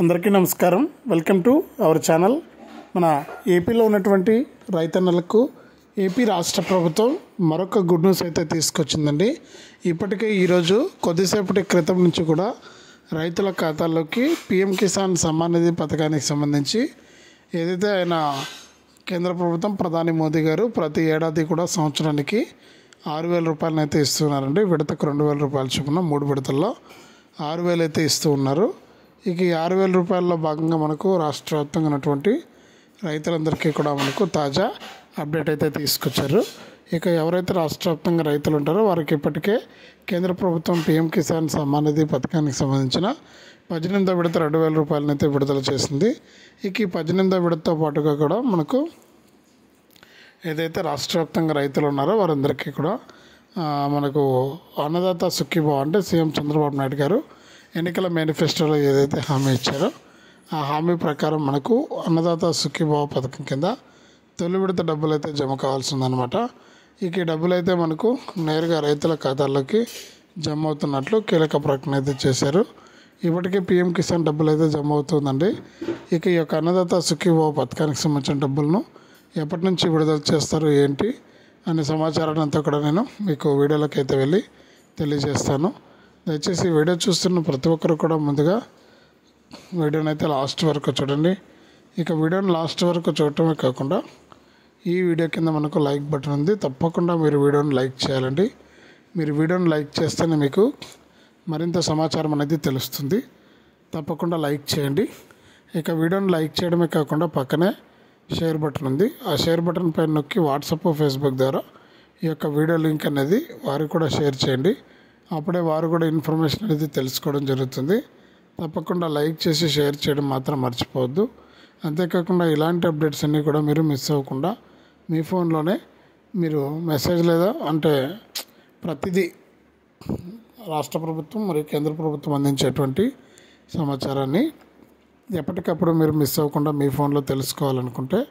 అందరికీ నమస్కారం. Welcome to our channel. మన ఏపీలో ఉన్నటువంటి రైతన్నలకు ఏపీ రాష్ట్ర ప్రభుత్వం మరొక గుడ్ న్యూస్ అయితే తీసుకొచ్చిందండి. ఇప్పటికే ఈరోజు కొద్దిసేపటి క్రితం నుంచి కూడా రైతుల ఖాతాల్లోకి పీఎం కిసాన్ సమ్మాన్ నిధి పథకానికి సంబంధించి ఏదైతే ఆయన కేంద్ర ప్రభుత్వం ప్రధాని మోదీ గారు ప్రతి ఏడాది కూడా సంవత్సరానికి 6,000 రూపాయలను అయితే ఇస్తున్నారండి. విడతకు 2,000 రూపాయల చొప్పున 3 విడతల్లో 6,000 అయితే ఇస్తూ ఉన్నారు. ఇక ఈ 6,000 రూపాయల్లో భాగంగా మనకు రాష్ట్ర వ్యాప్తంగా ఉన్నటువంటి రైతులందరికీ కూడా మనకు తాజా అప్డేట్ అయితే తీసుకొచ్చారు. ఇక ఎవరైతే రాష్ట్ర వ్యాప్తంగా రైతులు ఉంటారో వారికి ఇప్పటికే కేంద్ర ప్రభుత్వం పీఎం కిసాన్ సమ్మాన్ నిధి పథకానికి సంబంధించిన 18వ విడత 2,000 రూపాయలను అయితే విడుదల చేసింది. ఇక ఈ 18వ విడతతో పాటుగా కూడా మనకు ఏదైతే రాష్ట్ర వ్యాప్తంగా రైతులు ఉన్నారో వారందరికీ కూడా మనకు అన్నదాత సుఖీభావ అంటే సీఎం చంద్రబాబు నాయుడు గారు ఎన్నికల మేనిఫెస్టోలో ఏదైతే హామీ ఇచ్చారో ఆ హామీ ప్రకారం మనకు అన్నదాత సుఖీభావ పథకం కింద తొలి విడత డబ్బులు అయితే జమ కావాల్సిందనమాట. ఇక ఈ డబ్బులు అయితే మనకు నేరుగా రైతుల ఖాతాల్లోకి జమ అవుతున్నట్లు కీలక ప్రకటన అయితే చేశారు. ఇప్పటికే పీఎం కిసాన్ డబ్బులు అయితే జమ అవుతుందండి. ఇక ఈ యొక్క అన్నదాత సుఖీభావ పథకానికి సంబంధించిన డబ్బులను ఎప్పటి నుంచి విడుదల చేస్తారు ఏంటి అనే సమాచారాన్ని అంతా కూడా నేను మీకు వీడియోలోకి అయితే వెళ్ళి తెలియజేస్తాను. దయచేసి వీడియో చూస్తున్న ప్రతి ఒక్కరు కూడా ముందుగా వీడియోని అయితే లాస్ట్ వరకు చూడండి. ఇక వీడియోని లాస్ట్ వరకు చూడటమే కాకుండా ఈ వీడియో కింద మనకు లైక్ బటన్ ఉంది, తప్పకుండా మీరు వీడియోని లైక్ చేయాలండి. మీరు వీడియోని లైక్ చేస్తేనే మీకు మరింత సమాచారం అనేది తెలుస్తుంది. తప్పకుండా లైక్ చేయండి. ఇక వీడియోని లైక్ చేయడమే కాకుండా పక్కనే షేర్ బటన్ ఉంది. ఆ షేర్ బటన్ పైన నొక్కి వాట్సాప్ ఫేస్బుక్ ద్వారా ఈ యొక్క వీడియో లింక్ అనేది వారికి కూడా షేర్ చేయండి. అప్పుడే వారు కూడా ఇన్ఫర్మేషన్ అనేది తెలుసుకోవడం జరుగుతుంది. తప్పకుండా లైక్ చేసి షేర్ చేయడం మాత్రం మర్చిపోవద్దు. అంతేకాకుండా ఇలాంటి అప్డేట్స్ అన్నీ కూడా మీరు మిస్ అవ్వకుండా మీ ఫోన్లోనే మీరు మెసేజ్ లేదా అంటే ప్రతిదీ రాష్ట్ర ప్రభుత్వం మరియు కేంద్ర ప్రభుత్వం అందించేటువంటి సమాచారాన్ని ఎప్పటికప్పుడు మీరు మిస్ అవ్వకుండా మీ ఫోన్లో తెలుసుకోవాలనుకుంటే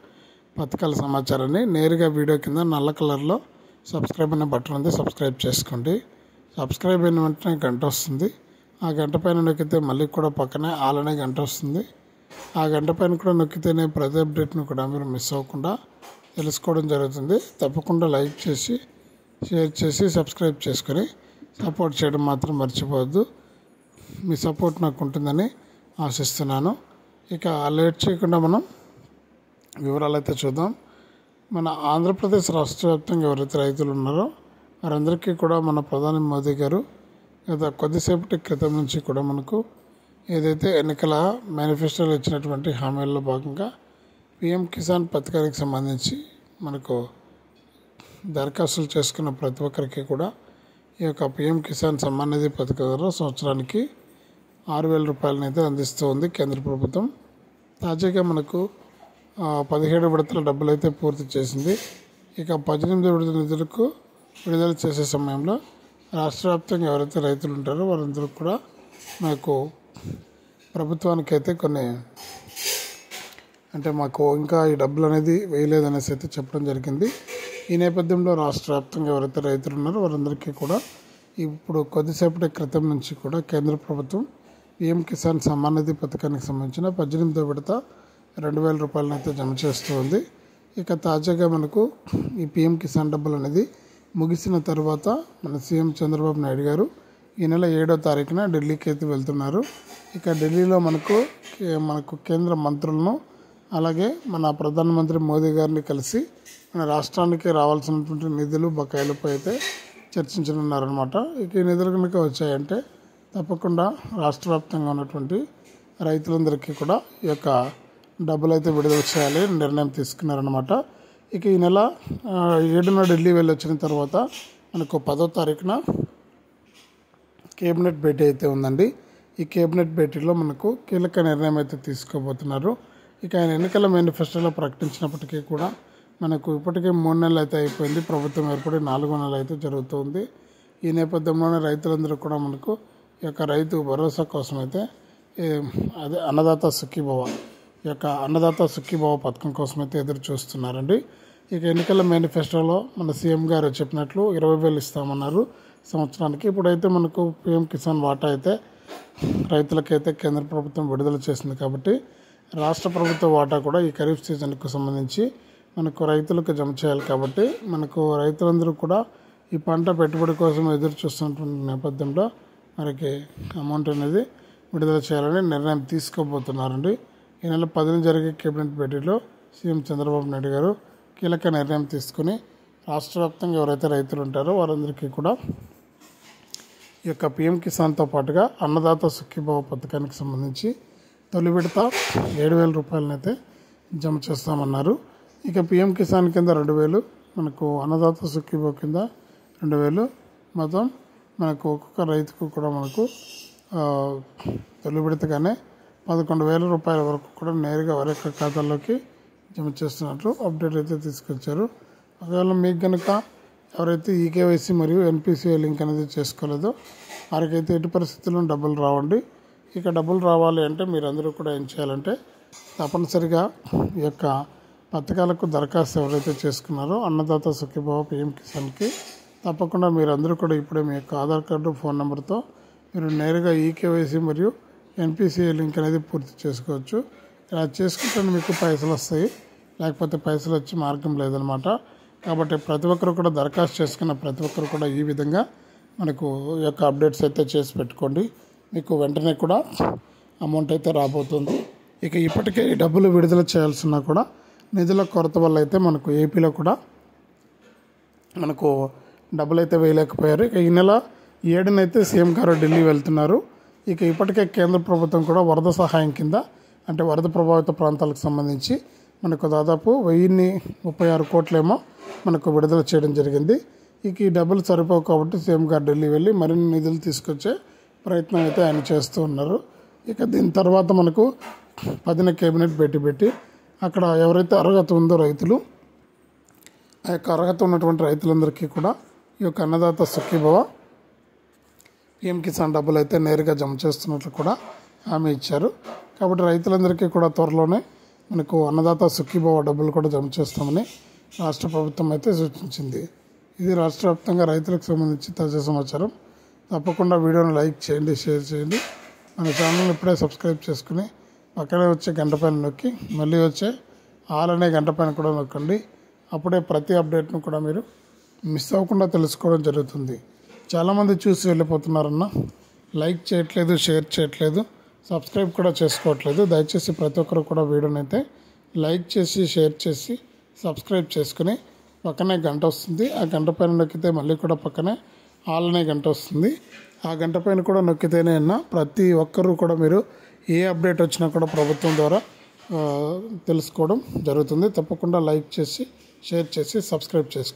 పథకాల సమాచారాన్ని నేరుగా వీడియో కింద నల్ల కలర్లో సబ్స్క్రైబ్ అనే బటన్ ఉంది, సబ్స్క్రైబ్ చేసుకోండి. సబ్స్క్రైబ్ అయిన వెంటనే గంట వస్తుంది. ఆ గంట పైన నొక్కితే మళ్ళీ కూడా పక్కనే ఆల్ అనే గంట వస్తుంది. ఆ గంట పైన కూడా నొక్కితేనే ప్రతి అప్డేట్ను కూడా మీరు మిస్ అవ్వకుండా తెలుసుకోవడం జరుగుతుంది. తప్పకుండా లైక్ చేసి షేర్ చేసి సబ్స్క్రైబ్ చేసుకొని సపోర్ట్ చేయడం మాత్రం మర్చిపోవద్దు. మీ సపోర్ట్ నాకు ఉంటుందని ఆశిస్తున్నాను. ఇక లేట్ చేయకుండా మనం వివరాలు అయితే చూద్దాం. మన ఆంధ్రప్రదేశ్ రాష్ట్ర వ్యాప్తంగా ఎవరైతే రైతులు ఉన్నారో వారందరికీ కూడా మన ప్రధాని మోదీ గారు గత కొద్దిసేపటి క్రితం నుంచి కూడా మనకు ఏదైతే ఎన్నికల మేనిఫెస్టోలో ఇచ్చినటువంటి హామీల్లో భాగంగా పీఎం కిసాన్ పథకానికి సంబంధించి మనకు దరఖాస్తులు చేసుకున్న ప్రతి ఒక్కరికి కూడా ఈ యొక్క పీఎం కిసాన్ సమ్మాన్ నిధి పథకం ద్వారా సంవత్సరానికి 6,000 రూపాయలను అయితే అందిస్తూ ఉంది కేంద్ర ప్రభుత్వం. తాజాగా మనకు 17 విడతల డబ్బులు అయితే పూర్తి చేసింది. ఇక 18 విడతల నిధులకు విడుదల చేసే సమయంలో రాష్ట్ర వ్యాప్తంగా ఎవరైతే రైతులు ఉంటారో వారందరూ కూడా మనకు ప్రభుత్వానికి అయితే కొన్ని అంటే మాకు ఇంకా ఈ డబ్బులు అనేది వేయలేదనేసి అయితే చెప్పడం జరిగింది. ఈ నేపథ్యంలో రాష్ట్ర వ్యాప్తంగా ఎవరైతే రైతులు ఉన్నారో వారందరికీ కూడా ఇప్పుడు కొద్దిసేపటి క్రితం నుంచి కూడా కేంద్ర ప్రభుత్వం పీఎం కిసాన్ సమ్మాన్ నిధి పథకానికి సంబంధించిన 18వ విడత 2,000 రూపాయలను అయితే జమ చేస్తూ ఉంది. ఇక తాజాగా మనకు ఈ పీఎం కిసాన్ డబ్బులు అనేది ముగిసిన తర్వాత మన సీఎం చంద్రబాబు నాయుడు గారు ఈ నెల 7వ తారీఖున ఢిల్లీకి అయితే వెళ్తున్నారు. ఇక ఢిల్లీలో మనకు కేంద్ర మంత్రులను అలాగే మన ప్రధానమంత్రి మోదీ గారిని కలిసి మన రాష్ట్రానికి రావాల్సినటువంటి నిధులు బకాయిలపై అయితే చర్చించనున్నారనమాట. ఇక ఈ నిధులు కనుక వచ్చాయంటే తప్పకుండా రాష్ట్ర వ్యాప్తంగా ఉన్నటువంటి రైతులందరికీ కూడా ఈ యొక్క డబ్బులు అయితే విడుదల చేయాలి నిర్ణయం తీసుకున్నారనమాట. ఇక ఈ నెల 7న ఢిల్లీ వెళ్ళి వచ్చిన తర్వాత మనకు 10వ తారీఖున కేబినెట్ భేటీ అయితే ఉందండి. ఈ కేబినెట్ భేటీలో మనకు కీలక నిర్ణయం అయితే తీసుకోబోతున్నారు. ఇక ఆయన ఎన్నికల మేనిఫెస్టోలో ప్రకటించినప్పటికీ కూడా మనకు ఇప్పటికే 3 నెలలు అయితే అయిపోయింది. ప్రభుత్వం ఏర్పడి 4వ నెల అయితే జరుగుతుంది. ఈ నేపథ్యంలోనే రైతులందరూ కూడా మనకు ఈ యొక్క రైతు భరోసా కోసం అయితే అదే అన్నదాత సుఖీభావ ఈ యొక్క అన్నదాత సుఖీభావ పథకం కోసం అయితే ఎదురు చూస్తున్నారండి. ఇక ఎన్నికల మేనిఫెస్టోలో మన సీఎం గారు చెప్పినట్లు 20,000 ఇస్తామన్నారు సంవత్సరానికి. ఇప్పుడైతే మనకు పీఎం కిసాన్ వాటా అయితే రైతులకైతే కేంద్ర ప్రభుత్వం విడుదల చేసింది కాబట్టి రాష్ట్ర ప్రభుత్వ వాటా కూడా ఈ ఖరీఫ్ సీజన్కు సంబంధించి మనకు రైతులకు జమ చేయాలి. కాబట్టి మనకు రైతులందరూ కూడా ఈ పంట పెట్టుబడి కోసం ఎదురు చూస్తున్నటువంటి నేపథ్యంలో మనకి అమౌంట్ అనేది విడుదల చేయాలని నిర్ణయం తీసుకోబోతున్నారండి. ఈ నెల 10న జరిగే కేబినెట్ భేటీలో సీఎం చంద్రబాబు నాయుడు గారు కీలక నిర్ణయం తీసుకుని రాష్ట్ర వ్యాప్తంగా ఎవరైతే రైతులు ఉంటారో వారందరికీ కూడా ఈ యొక్క పీఎం కిసాన్తో పాటుగా అన్నదాత సుఖీభావ పథకానికి సంబంధించి తొలి విడత 7,000 రూపాయలనైతే జమ చేస్తామన్నారు. ఇక పీఎం కిసాన్ కింద 2,000, మనకు అన్నదాత సుఖీభావ కింద 2,000, మొత్తం మనకు ఒక్కొక్క రైతుకు కూడా మనకు తొలి విడతగానే 11,000 రూపాయల వరకు కూడా నేరుగా వారి యొక్క ఖాతాల్లోకి జమ చేస్తున్నట్లు అప్డేట్ అయితే తీసుకొచ్చారు. ఒకవేళ మీకు కనుక ఎవరైతే ఈకేవైసీ మరియు ఎన్పిసిఐ లింక్ అనేది చేసుకోలేదో వారికైతే ఎట్టి పరిస్థితుల్లో డబ్బులు రావండి. ఇక డబ్బులు రావాలి అంటే మీరందరూ కూడా ఏం చేయాలంటే తప్పనిసరిగా ఈ యొక్క పథకాలకు దరఖాస్తు ఎవరైతే చేసుకున్నారో అన్నదాత సుఖీభావ పీఎం కిసాన్కి తప్పకుండా మీరందరూ కూడా ఇప్పుడే మీ యొక్క ఆధార్ కార్డు, ఫోన్ నెంబర్తో మీరు నేరుగా ఈకేవైసీ మరియు ఎన్పిసిఐ లింక్ అనేది పూర్తి చేసుకోవచ్చు. ఇలా చేసుకుంటే మీకు పైసలు వస్తాయి, లేకపోతే పైసలు వచ్చే మార్గం లేదనమాట. కాబట్టి ప్రతి ఒక్కరు కూడా దరఖాస్తు చేసుకున్న ప్రతి ఒక్కరు కూడా ఈ విధంగా మనకు ఈ యొక్క అప్డేట్స్ అయితే చేసి పెట్టుకోండి. మీకు వెంటనే కూడా అమౌంట్ అయితే రాబోతుంది. ఇక ఇప్పటికే ఈ డబ్బులు విడుదల చేయాల్సిన కూడా నిధుల కొరత వల్ల అయితే మనకు ఏపీలో కూడా మనకు డబ్బులు అయితే వేయలేకపోయారు. ఇక ఈ నెల 7న అయితే సీఎం గారు ఢిల్లీ వెళ్తున్నారు. ఇక ఇప్పటికే కేంద్ర ప్రభుత్వం కూడా వరద సహాయం కింద అంటే వరద ప్రభావిత ప్రాంతాలకు సంబంధించి మనకు దాదాపు 1,036 కోట్లేమో మనకు విడుదల చేయడం జరిగింది. ఇక ఈ డబ్బులు సరిపోవు కాబట్టి సీఎం గారు ఢిల్లీ వెళ్ళి మరిన్ని నిధులు తీసుకొచ్చే ప్రయత్నం అయితే ఆయన చేస్తూ ఉన్నారు. ఇక దీని తర్వాత మనకు 10న కేబినెట్ భేటీ పెట్టి అక్కడ ఎవరైతే అర్హత ఉందో రైతులు, ఆ యొక్క అర్హత ఉన్నటువంటి రైతులందరికీ కూడా ఈ యొక్క అన్నదాత సుఖీభవ పీఎం కిసాన్ డబ్బులు అయితే నేరుగా జమ చేస్తున్నట్లు కూడా హామీ ఇచ్చారు. కాబట్టి రైతులందరికీ కూడా త్వరలోనే మనకు అన్నదాత సుఖీభవ డబ్బులు కూడా జమ చేస్తామని రాష్ట్ర ప్రభుత్వం అయితే సూచించింది. ఇది రాష్ట్ర వ్యాప్తంగా రైతులకు సంబంధించి తాజా సమాచారం. తప్పకుండా వీడియోని లైక్ చేయండి, షేర్ చేయండి. మన ఛానల్ని ఇప్పుడే సబ్స్క్రైబ్ చేసుకుని పక్కనే వచ్చే గంట పైన నొక్కి మళ్ళీ వచ్చే ఆల్ అనే గంట పైన కూడా నొక్కండి. అప్పుడే ప్రతి అప్డేట్ను కూడా మీరు మిస్ అవ్వకుండా తెలుసుకోవడం జరుగుతుంది. చాలామంది చూసి వెళ్ళిపోతున్నారన్న, లైక్ చేయట్లేదు, షేర్ చేయట్లేదు, సబ్స్క్రైబ్ కూడా చేసుకోవట్లేదు. దయచేసి ప్రతి ఒక్కరు కూడా వీడియోని అయితే లైక్ చేసి, షేర్ చేసి, సబ్స్క్రైబ్ చేసుకుని పక్కనే గంట వస్తుంది. ఆ గంట పైన నొక్కితే మళ్ళీ కూడా పక్కనే ఆల్ అనే గంట వస్తుంది. ఆ గంట పైన కూడా నొక్కితేనే ప్రతి ఒక్కరూ కూడా మీరు ఏ అప్డేట్ వచ్చినా కూడా ప్రభుత్వం ద్వారా తెలుసుకోవడం జరుగుతుంది. తప్పకుండా లైక్ చేసి, షేర్ చేసి, సబ్స్క్రైబ్ చేసుకోండి.